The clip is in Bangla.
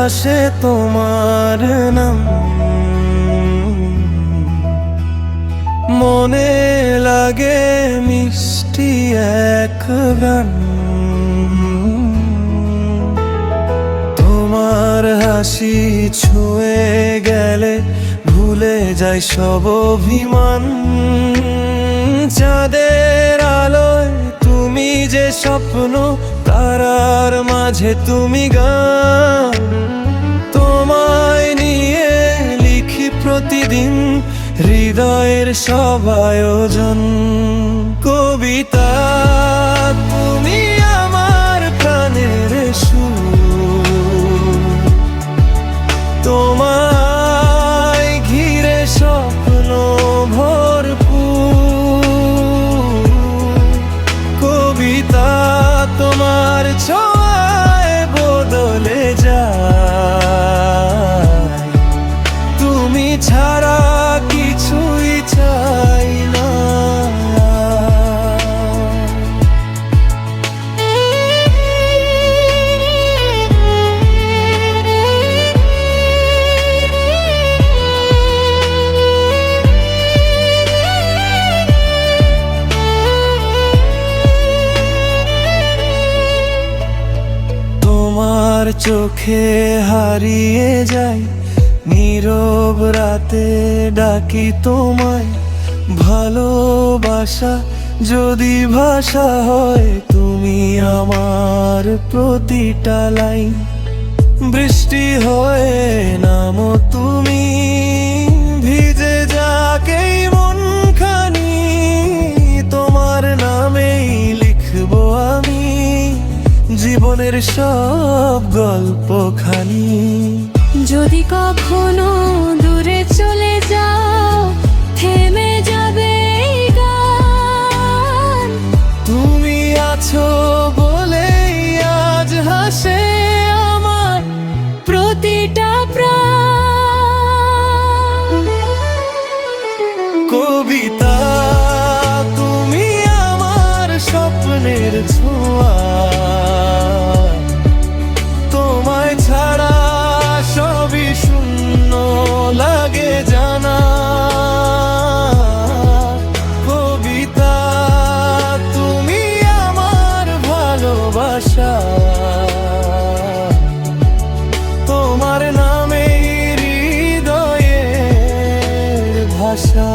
ভাসে তোমার নাম, মনে লাগে মিষ্টি এক গান। তোমার হাসি ছুঁয়ে গেলে ভুলে যাই সব অভিমান। চাঁদের আলোয় তুমি যে স্বপ্ন, তারার মাঝে তুমি গান। তোমায় নিয়ে লিখি প্রতিদিন হৃদয়ের সব আয়োজন। কবিতা তুমি আমার প্রাণের সুর, তোমায় ঘিরে স্বপ্ন ভরপুর। কবিতা তোমার ছোঁয়ায় বদলে যায়, তুমি ছাড়া কিছুই চাই না। তোমার চোখে হারিয়ে যাই, নীরব রাতে ডাকি তোমায়। ভালোবাসা যদি ভাষা হয়, তুমি আমার প্রতিটা লাইন। বৃষ্টি হয়ে নামো তুমি, ভিজে যাকেই মনখানি। তোমার নামেই লিখবো আমি জীবনের সব গল্পখানি। যদি কখনো দূরে চলে যাও, থেমে যাবে এই গান। তুমি আছো বলেই আজ হাসে আমার প্রতিটা প্রাণ। কবিতা তুমি আমার স্বপ্নের ছোঁয়া, তোমায় ছাড়া সবই শূন্য লাগে জানা। কবিতা তুমি আমার ভালোবাসা, তোমার নামে হৃদয়ের ভাষা।